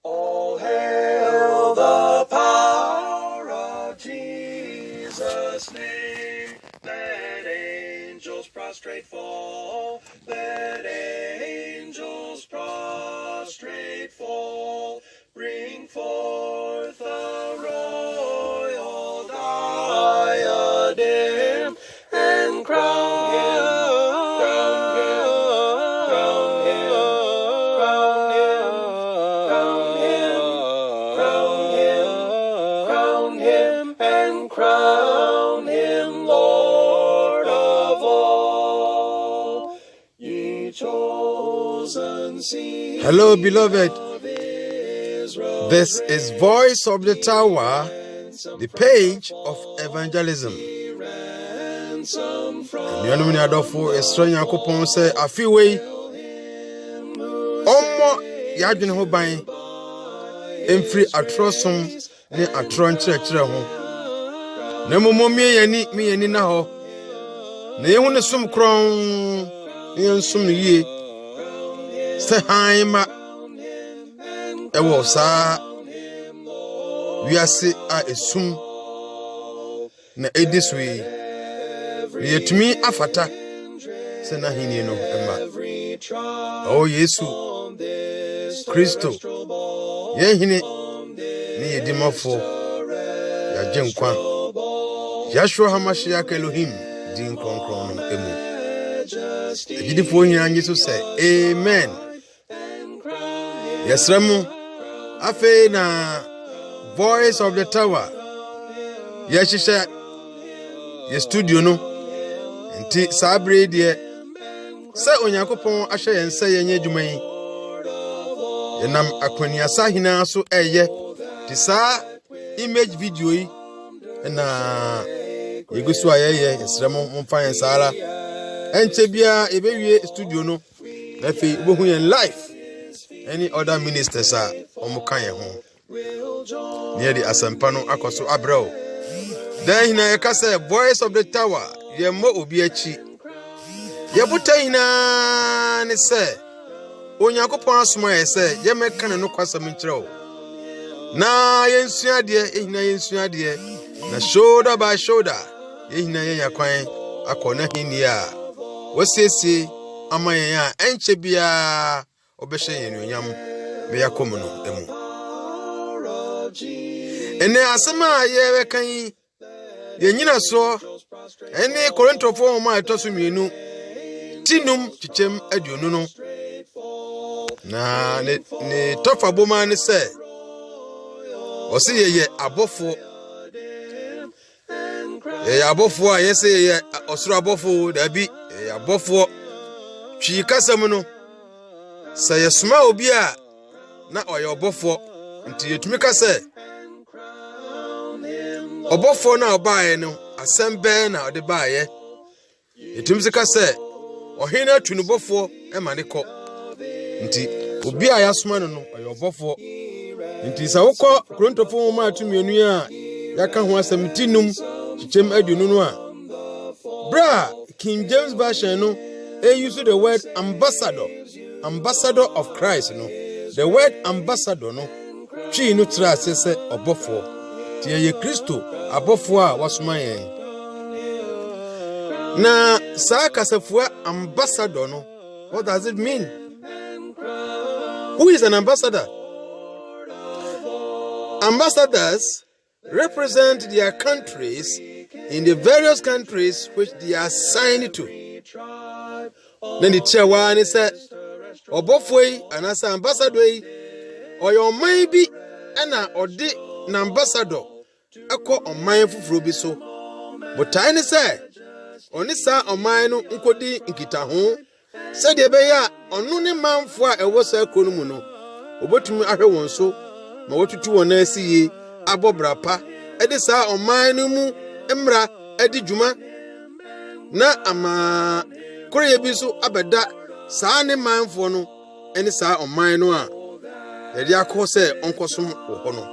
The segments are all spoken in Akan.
All hail the power of Jesus' name. Let angels prostrate fall. Let angels prostrate fall. Bring forth a royal diadem and crown him, crown him, crown him, crown him, crown him, crown him, and crown him Lord of all. Ye chosen seed. Hello, beloved. This is Voice of the Tower, the page of evangelism. Nyanum ni adofo esro Yakobon say afiwe omo yadwene ho ban emfiri atrosom ne atro nkyerɛkyerɛ ho na momo me yani na ho na yehu ne som kron ne nsum ne yie se han ma ewo saa wiase a esum na ediswe yetumi afata se na hini no ema o Yesu Kristo ye hini ni yedimafo ya jenkwa Yahshua HaMashiach Elohim din kronkron no emu edifo hina nyeso say amen. Yesremu afe na Voice of the Tower yeshisha ye studio no nti sabre de se Onyankopon ahye yen se yenye adwuma yi yenam akwaniasa hina so eye ti sa image video yi na yegusu ayeye esremo mfa yen sara enche bia ebewie studio no na fe bohu yen live any other ministers are omukan yen ho near the asampano akoso abrao then hina yeka say Voice of the Tower yemmo obi achi yebuta hina ne say Onyankopon asoma ye say yemeka ne no kwasam nkyerɛw na yensua de hina yensua de na shoulder by shoulder hina yen yakwan akona hini a wosiesie amayen a enche bia obehye yen onyam be yakom no emu ene asema ye kan yenyina so ene Korintofo ma etoso mienu tinum chichem aduonu no na ne tofa boma ne se osi ye abofo abofo a yese ye osoro abofo dabi abofo twi kasam no se yesoma obi a na oye obofo nti yetumi kase obofo na obaye no asembe na ode baaye yetumi sika se ohina tunubofo e mane kɔ nti obi a yasoma no oye obofo nti sa wokɔ Korintofo ma atumienu a yaka ho asɛm tinum chichem aduonu no a bra King James version no use the word ambassador of Christ no the word ambassador no twi no tra sese obofo ti ye Kristo abofo a wasoma yen na sa kasafua ambassador no what does it mean? Who is an ambassador? Ambassadors represent their countries in the various countries which they are assigned to. Then the chairman said, Obofwe and as ambassador, or your maybe and or the ambassador, a call on my fufu so. But tiny said, only sa on mine unkodi in Kitaho, said the bear on no man for a was a columuno. Obotumi ahwe so, ma watutu wona asiye abobrapa edisa on mine mu emra edi juma na ama kore bi so abeda saa ne manfo no eni saa on mine no a yedi akose onkosom wo ho no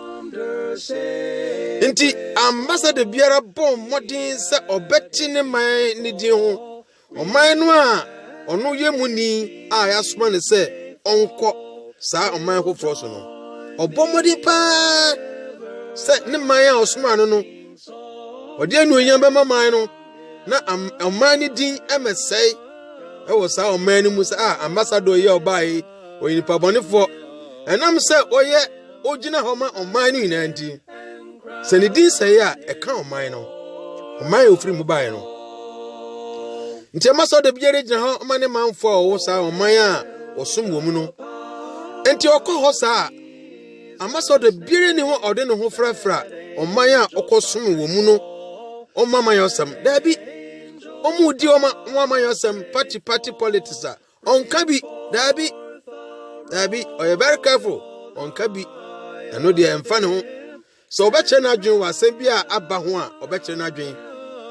nti ambassador biara bom modin se obeti ne man ne din ho on mine no a ono yemuni a yasoma ne se onko saa on mine ho fro so no obomodi pa se ne man a osoma no odi anuonyam be man no na oman ni din emesei e wo sa oman ni mu se ambassador ye obai oyinipa bonefo enam se oye ogina homa oman ni nyina nti se ne din sei a e ka oman no oman ofiri mu bai no nti ambassador biere gina ho oman ne manfo wo sa oman a osum wo mu no enti okọ ho sa ambassador biere ni ho ode ne ho frafra oman a okosum wo mu no o mama yosam dabi omudi o mama yosam party politics on kabi dabi o you very careful on kabi eno de emfa ne ho so obeche na adwen wa asem bi a aba ho a obeche na adwen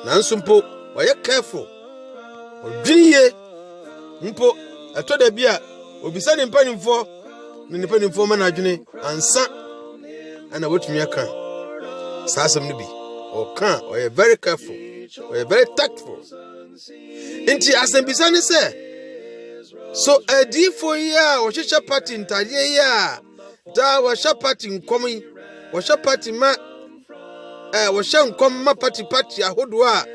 nanso mpo o you careful odwiye mpo eto da bi a obisa ne mpanimfo ne mpanimfo ma na adwene ansa ana wotumi aka sasem no bi or you're very careful, or you're very tactful. Inti asembisa ni se. So a D for ya, or shisha party in Tadia ya. Da washa party in coming, washa party ma, washa come ma party a hodwa.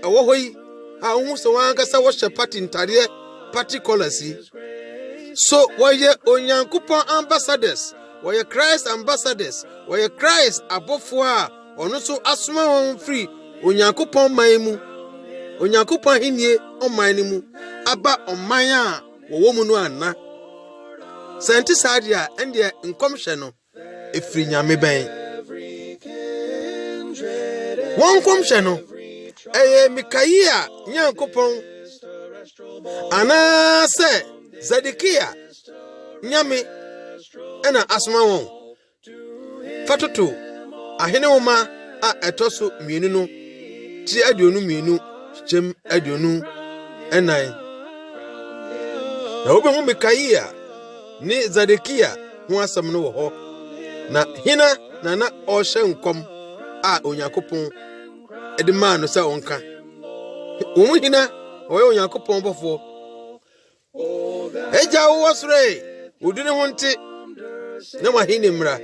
A wohoi, a almost one cassa washa party in Tadia, party colors. So why ye onyan coupon ambassadors, why ye Christ ambassadors, why ye Christ above war. Ono so asoma won free onyankopon man onyankopon hinie oman ni mu aba oman a wo mu no anna senti sadia ende nkomhye no efiri nyame ben won komhye no Mikaia nyankopon ana se Zedekia nyame ena asoma won fatoto ahene woma a etoso mienu no ti aduonu mienu chem aduonu enan na obehu Mikaia ni Zedekia ho asam no wo ho na hina na ohye nkom a Onyankopon edema no se onka wo hina oye Onyankopon bofo eja wo sore odune ho nte na mahine mra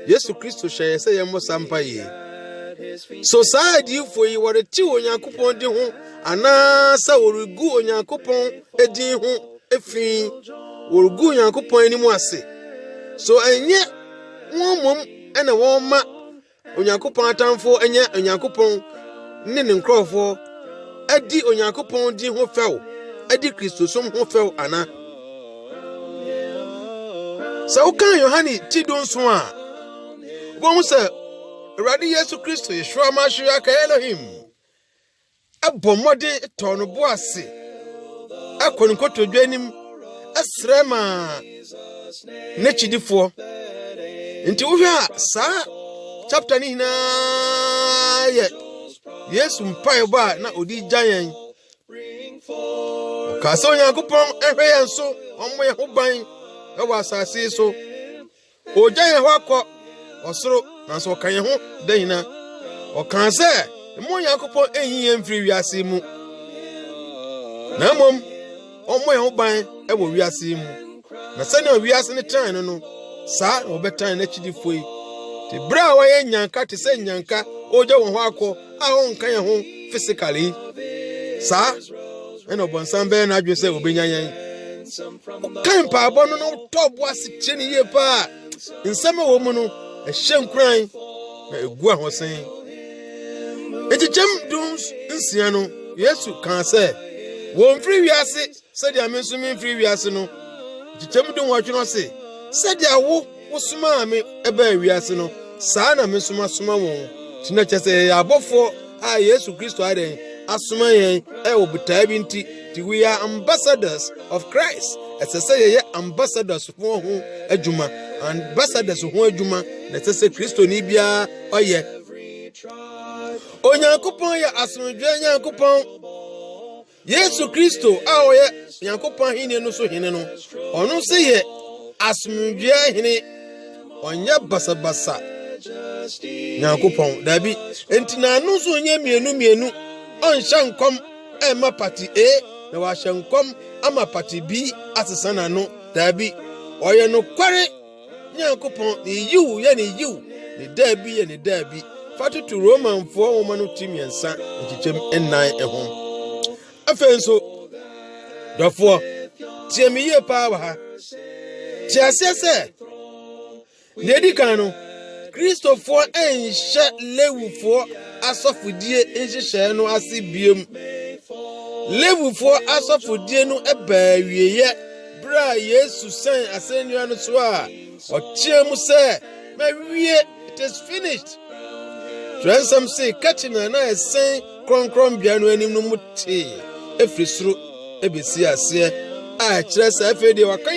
Yesu Kristo sheye se yemo sampa ye so saadi fo yi wore ti Onyankopon di ho ana sa worugu Onyankopon edi ho efi worugu Onyankopon ani mu ase so enye won ena won ma Onyankopon atamfo enye Onyankopon ne nkrofo edi Onyankopon di ho few edi Kristo som ho few ana sa ukan Yohani ti don so a bo se Radi Yesu Kristo Yeshua Mashiach Elohim abomode tono bo ase akonkoto dwanim asrema nechidifo nti wohwa sa chapter ni na ye Yesu mpae ba na odi giant ka so Onyankopon ehwe yanso omo ye ho ban ewa asase so ojan ho akọ osoro na so kan ye ho dehina o kan se mo Onyankopon ehiye mfiri wiase mu na mom omo ye ho ban ewo wiase mu na sane wiase ne tan no sa obetan na chidifo yi ti bra wa ye nyanka te se nyanka oja wo ho akọ a ho nkan ye ho physically sa eno bonsan be na adwe se obenyanyan kan pa abono no tobo ase ni ye pa nsema wo mu no ehye nkran na egu ahosen etichem duns nsia no Yesu kan se wo mfiri wiase se dia menso me mfiri wiase no etichem dun wo twino se se dia wo suma me eba wiase no saa na menso masoma won tina chese abofo a Yesu Kristo aden asoma yen obutai bi nti we are ambassadors of Christ. As I say, ambassadors for who adwuma, ambassadors who adwuma. Let us say Kristo ni bia oye. Onyankopon ya asomdwe Nyankopon. Yesu Kristo a oye Nyankopon hine no so hine no. Ono se ye asomdwe hine onya basabasa. Nyankopon dabi enti na no so nya mienu onsha nkom ema party A na wa hyenkom ama party B asesana no dabi oye no kware Nyankopon ni you ye ni you ni dabi ye ni dabi fatu to Roman for woman no timi ensa nkichem ennan ehom afenso dofo tie me ye pa wa ha tie asese Lady Kano Christopher enhye lewufo asofudie enhyehyɛ no ase biem lewufo asofudie no eba wieye bra Yesu sen asennua no so a otiemu sɛ mawie it is finished Transam say katina na esen kronkron bia no anim no muti efrisuro ebesi ase a kyerɛ sɛ afede wakan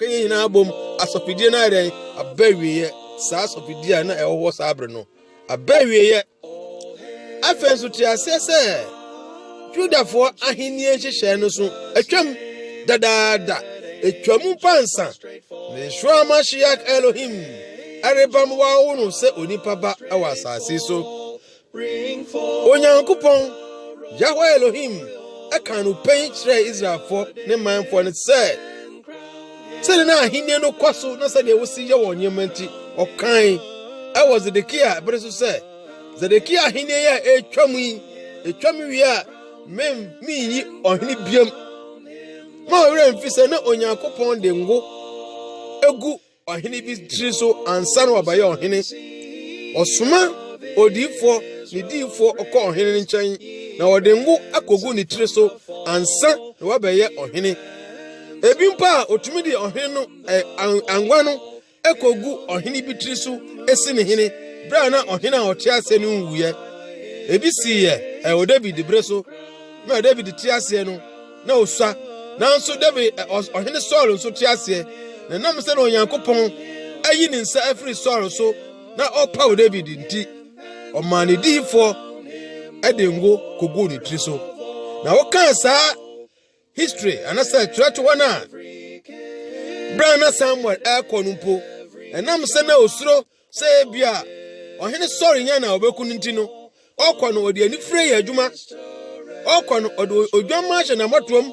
nyina bom asofidie na den abawiye sa asofidie na ɛwɔ sa abre no abawiye afenso ti ase sɛ Judafo ahenie hyehyɛ no so atwam dadaada atwam pansa ne Yeshua Mashiach Elohim arebam wa no sɛ onipa ba ɛwɔ asase so Onyankopɔn Yahweh Elohim aka no pen kyerɛ Israelfo ne manfo no sɛ na ahenie no kwaso na sɛ de wosi yɛ wɔ nyemanti ɔkan ɛwɔ Zedekia bere so sɛ Zedekia ahenie yɛ etwam wi a minyi ɔhene biam ma ɔwerɛ mfi sɛ na Onyankopɔn de ngo egu ɔhene bi tiri so ansa na ɔbayɛ ɔhene ɔsoma odifo ne difo ɔkɔ ɔhene nkyɛn na ɔde ngo akogu ne tiri so ansa na wɔbɛyɛ ɔhene ebi mpa otumi de ɔhene no angwa no ekogu ɔhene bi tiri so esi ne hene bra na ɔhene a ɔte ase no nwuye ebi siye o David bre so na David te ase no na osua nanso David ɔhene Saul nso te ase na nam sɛ na Onyankopɔn ayi ne nsa afiri Saul so na ɔpa David nti ɔma ne difo edengo kogu ne tiri so na wɔka saa history anasa church wana Brana Samuel Ekonumpo enam se na osuro se bia ohene sorry nya na obeku nti no okono odi ani frey adwuma okono odo odwama hye na motom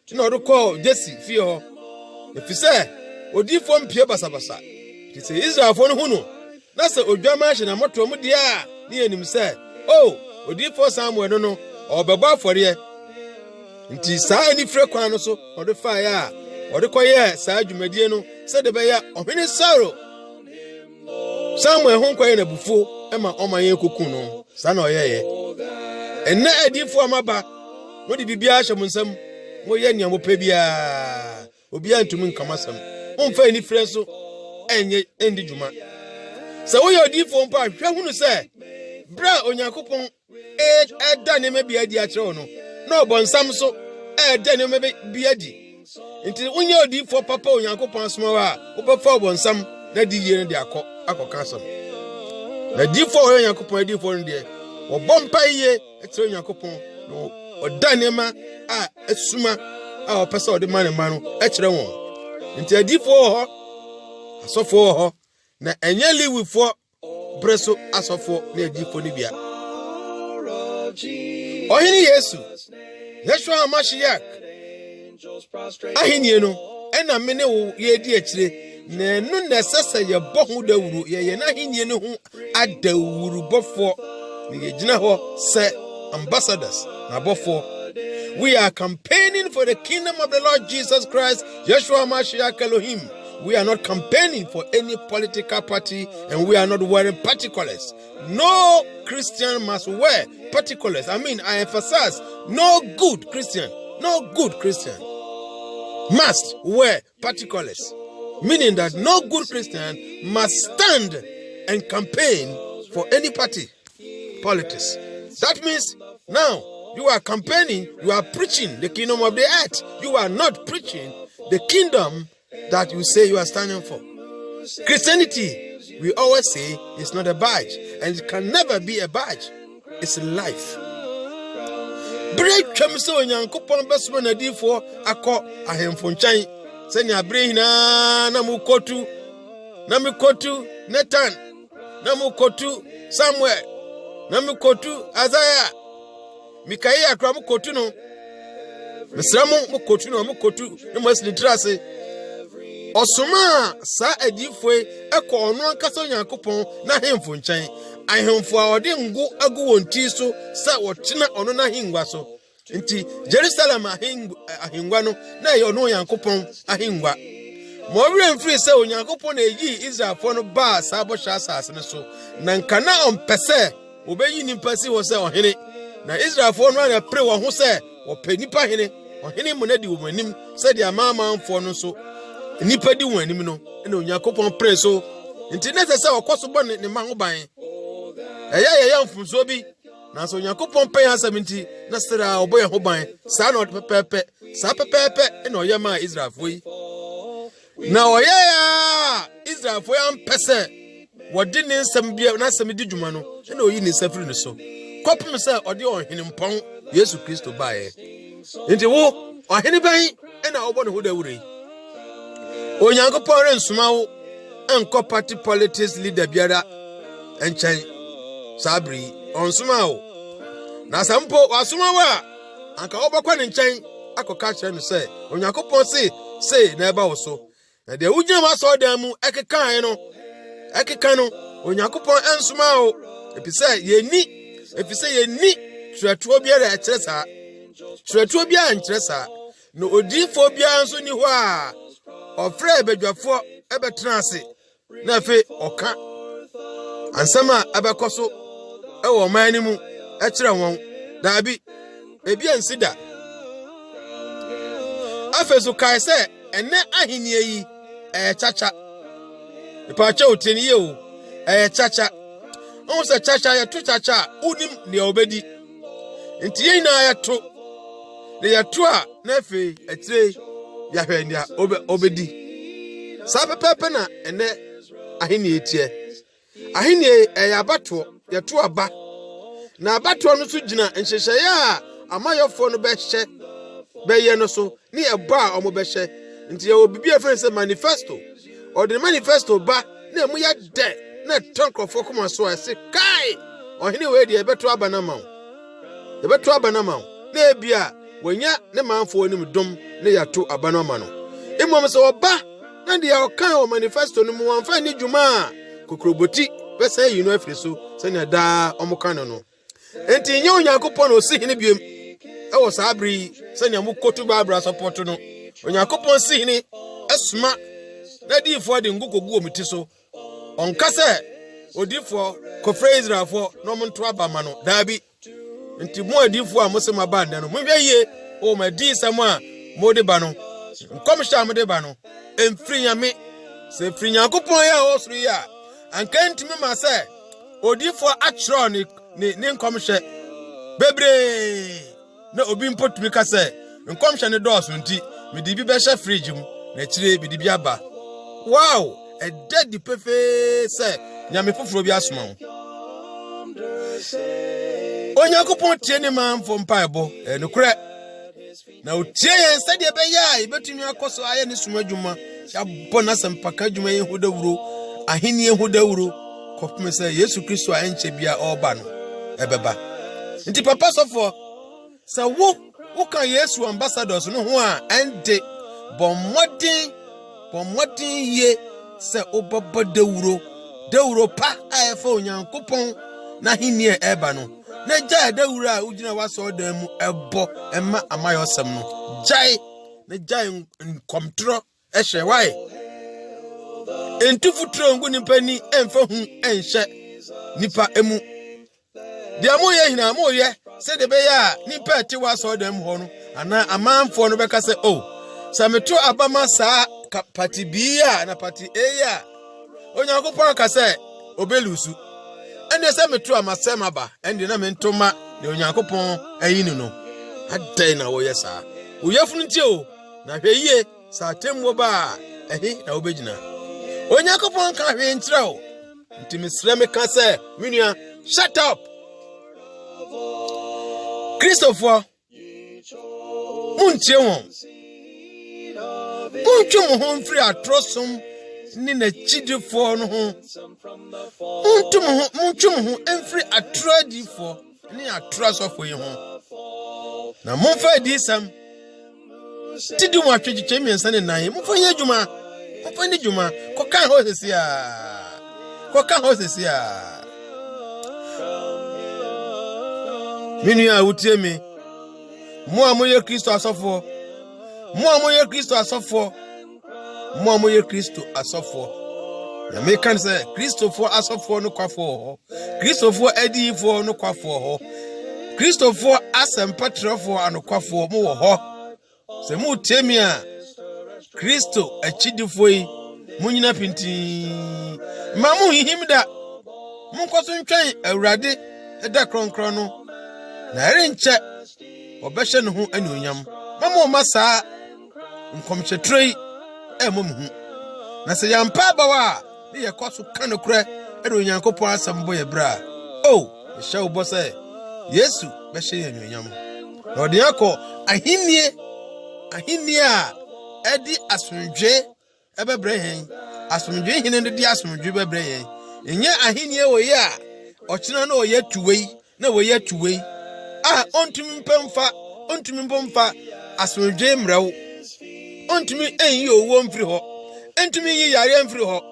ti na odo call Jesse fie ho efise odi fo mpie basabasa ti se Israel fo no hu no na se odwama hye na motom dia ni enim se odi fo Samuel no obebo afore nti saa ani frɛ kwan no so ɔde fa ya ɔde kɔyɛ saa dwumadie no sɛ de bɛya ɔhene Saul Samuel ho kɔyɛ na bufo ɛma ɔmanye koku no saa na ɔyɛyɛ ɛnna adifo amaba mo de bibia ahyɛ mo nsam mo yɛ nea mo pɛ bia obia ntumi nkamasam mo mfa ani frɛ so ɛnyɛ endi dwuma sɛ wo yɛ adifo mpa hwɛ hunu sɛ bra Onyankopɔn ɛda ne mabia di akyerɛ no na obonsam so ɛda ne mabia di nti wonyɛ odifo papa Onyankopɔn asoma wa wobɛfa obonsam na di yie ne de akɔka asam na difo Onyankopɔn adifo no de wɔbɔ mpa yie ɛkyerɛ Onyankopɔn no ɔda ne ma a asuma a ɔpɛ sɛ ɔde ma ne ma no ɛkyerɛ wɔn nti adifo hɔ asɔfo hɔ na ɛnyɛ liwifo bere so asɔfo na adifo ne bia ɔhene Yesu Yeshua Mashiach ahenie no ɛna me ne wo ye di akyire na no na sɛsɛ ye bɔ ho dawuru ye na ahenie no ho adawuru bɔfo ne ye gyina hɔ sɛ ambassadors na bɔfo. We are campaigning for the kingdom of the Lord Jesus Christ, Yeshua Mashiach Elohim. We are not campaigning for any political party, and we are not wearing particulars. No Christian must wear particulars. I emphasize, no good Christian must wear particulars. Meaning that no good Christian must stand and campaign for any party, politics. That means now you are campaigning, you are preaching the kingdom of the earth. You are not preaching the kingdom that you say you are standing for. Christianity, we always say, is not a badge, and it can never be a badge. It's life. Break chamso Onyankopon besmo na difo akọ ahemfo nkyɛn sɛnea bere hina na mukotu Nathan na mukotu Samuel na mukotu Isaiah Mikaia akra mukotu no mesra mukotu no mukotu no masini trase Osoma sa adifo ekọ onu ankasa Onyankopon na hemfo nkyɛn ahemfo a ɔde ngo agu wɔn ti so sɛ wɔtena ɔno na hengua so nti Jerusalem ahengua no na ɛyɛ ɔno Onyankopon ahengua ma ɔwerɛ mfiri sɛ Onyankopon na eyi Israelfo no baa saa bɔhyɛ asase no so na nka na ɔmpɛ sɛ obeyi nipa si wɔ sɛ ɔhene na Israelfo no na pere wɔn ho sɛ wɔpɛ nipa hene ɔhene mu na di wɔn anim sɛ de amaamanfo no so nipa di wɔn anim no na Onyankopon pere so nti na sɛ ɔkɔ so bɔ ne ma ho ban ɛyɛ mfumso bi na so Onyankopon pɛ asɛm nti na sra ɔbɔ yɛ ho ban saa na ɔde pɛpɛpɛ na ɔyɛ ma Israelfo yi na ɔyɛ Israelfo ya mpɛ sɛ wɔde ne nsɛm bia na asɛm di dwuma no na oyi ne nsa firi ne so kɔpem sɛ ɔde ɔhene mpɔn Yesu Kristo baeɛ nti wo ɔhene bɛn na ɔbɔ ne ho dawure yi Onyankopon rensoma wo ɛnkɔ party politics leader biara ɛnkyɛn sabri ɔnsoma wo na sampo wasoma wa anka ɔbɛkɔ ne nkyɛn akɔka kyerɛ no sɛ Onyankopon se na ɛba wo so na de wugina wasɔ dan mu ɛkeka no Onyankopon ɛnsoma wo efisɛ yɛni tuatuo biara ɛkyerɛ saa tuatuo biara nkyerɛ saa no odifo biara nso ni hɔ a ɔfrɛ bedwafo ɛbɛtena ase na afi ɔka ansɛm a ɛbɛkɔ so ɛwɔ man ni mu ɛkyerɛ wɔn daabi ebi ansi da afɛ so kae sɛ ɛnɛ ahenie yi ɛyɛ ipaakyɛ otini ye o ɛyɛ chacha ɔn sɛ chacha yɛto chacha unim ne obedi nti yɛn na yɛto ne yɛto a na afei ɛtire yɛhwɛ ndia obedi saa pɛpɛpɛ na ɛnɛ ahenie tie ahenie ɛyɛ abato yɛto aba na abato no so gyina nhyehyɛeɛ a amayɔfo no bɛyɛ no so ne ɛbɔ a ɔmo bɛhyɛ nti yɛwɔ bibi afɛn sɛ manifesto ɔde manifesto ba na emu yɛ dɛ na tonkrofo kɔma so ɛse kai ɔhene wei deɛ yɛbɛto aba na ma wo na ebia wɔnya ne manfo anim dom ne yɛato aba no ma no mmom sɛ ɔba na deɛ ɔkan wɔ manifesto no mu wɔmfa ne dwuma a kokroboti bɛsɛ yi no afiri so sɛnea daa ɔmo ka no enti nyɛ Onyankopɔn na osi hene biem ɛwɔ saa bere yi sɛnea mo koto baabra support no Onyankopɔn si hene asuma na diifo de ngukogu omiti so onka sɛ odifo kofre Israelfo no mo nto aba ma no daabi nti mo adifo a mo se ma ba nda no mo hwɛ yie o ma di sam a mo de ba no nkomhya mo de ba no emfiri nyame se firi Nyankopɔn ya o suru ya anka ntimi ma sɛ odifo akyerɛ ne nkomhye bebre na obi mpotumi ka sɛ nkomhye ne dɔɔso nti me di bi bɛhyɛ fridge mu na kyire bi di bi aba wow a dead pefe sɛ nyame foforo bi asoma wo Onyankopɔn tie ne manfo mpaebɔ ɛnokorɛ na otie yɛn sɛdeɛ bɛyɛ a yɛbɛtumi akɔso ayɛ ne suma adwuma yɛabɔ n'asɛmpaka adwuma yɛn ho dawuro ahenie ho dawuro kɔpem sɛ Yesu Kristo a ɛnkyɛ bia ɔba no ɛbɛba nti papa sɔfo sɛ wo ka Yesu ambassadors no ho a ɛnde bɔ mmɔden yie sɛ wobɛbɔ dawuro pa a ɛfa Onyankopɔn na ahenie ɛba no na gyae dawuro a wogyina wasɔ dan mu ɛbɔ ɛma amayɔsɛm no gyae nkɔmtorɔ ɛhyɛ wae entufuturo ngu nipa ni ɛmfa hu ɛnhyɛ nipa emu deɛ moyɛ hina moyɛ sɛ de bɛyɛ a nipa ɛte wasɔ dan mu hɔ no ana amanfoɔ no bɛka sɛ sɛ meto abama saa party B na party A Onyankopɔn ka sɛ obelusu ɛne sɛ meto amasɛm aba ɛne na mentoma ne Onyankopɔn ayi no adɛn na wɔyɛ saa woyɛfunu ntie o na hwɛ yie saa temmo ba ɛhe na wobɛgyina Onyankopɔn ka hwɛ nkyerɛ o nti mesrɛ me ka sɛ menua shut up Christopher muntie wɔn muntwe mo ho mfiri atrosom ni na chidifo no ho muntwe mo ho mfiri atradifo ni atrasofo yi ho na momfa di sam tidi mo atwegye miensa ne nan momfa yɛ adwuma Open Juma, Coca horses here. Coca horses here. Minia would tell me. Moamoye Christo asofo. Moamoye Christo asofo. Moamoye Christo asofo. Ya me kan say Christo for asofo no kwafo. Christo for edi for no kwafo. Christo for asempatra for anokwafo mo wo ho. Se mu temi a Christo achidifo yi munyina pinti. Ma mu hihim da. Mu nkoso ntwan awurade eda kronkron no. Na renche obehye ne ho anuonyam. Mama o masa nkomchetrei emom hu. Na se yampa bawa ne yekoso kanokure ede onyankopon asem boye bra. Oh, ehye wo bose Yesu behye anuonyam. Na ode yakọ ahinie a edi asomdwe ebebre hen. Asomdwe hine ne di asomdwe bebre hen. Enye ahinie wo ye a ochina na oye tuwei na wo ye tuwei. Ontumi mpomfa asomdwe mrawo. Ontumi enyi owo mfiri ho. Entumi yi yare mfiri ho.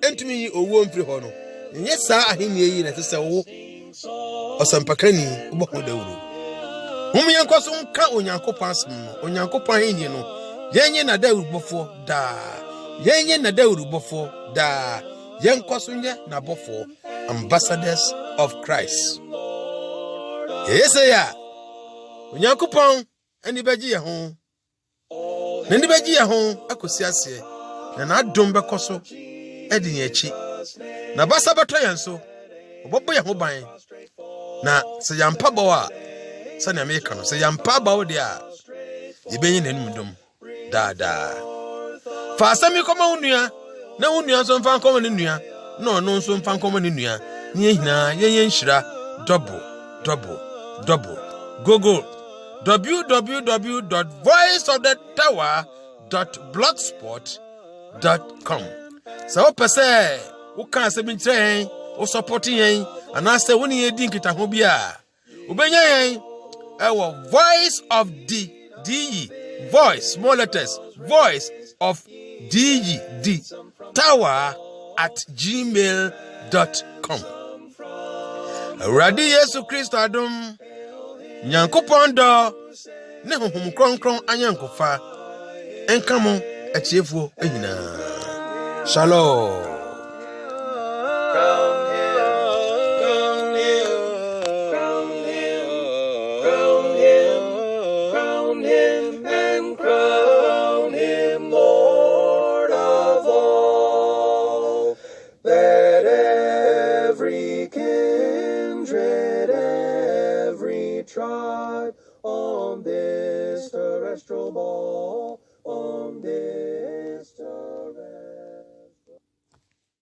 Entumi yi owo mfiri ho no. Enye saa ahinie yi na sese wo. Osampakani ubo ho dawuru. Hum yankwaso nka onyankopon asem no. Onyankopon ahinie no. Yenye na dawuru bofo da. Yenye na dawuru bofo da. Yankwaso nye na bofo. Ambassadors of Christ. Yes, ya. Onyankopon ani beji ye ho. Na ni beji ye ho akosi ase. Na adom bekoso edi ni achi. Na basa beto ye nso. Obobo ye ho ban. Na se yampa bawo a se na me ka no se yampa bawo de a ye benyi nanum dom. Da. Fa asami koma unua na unua so mfa koma ne nua. Na ono nso mfa koma ne nua. Ni hina ye nhira double. Google www.voiceofthetower.blogspot.com. So pese wo kan se bi nkyerɛ wo support yɛn anase wo ne yɛdi nkitaho bi a ubenya yɛn ɛwɔ voice of the voice small letters voice of the tower@gmail.com. Awurade Yesu Kristo adom Nyankopon do ne honhom kronkron anyankofa enkamo achiefo ehina. Shalom. Tribe on this terrestrial ball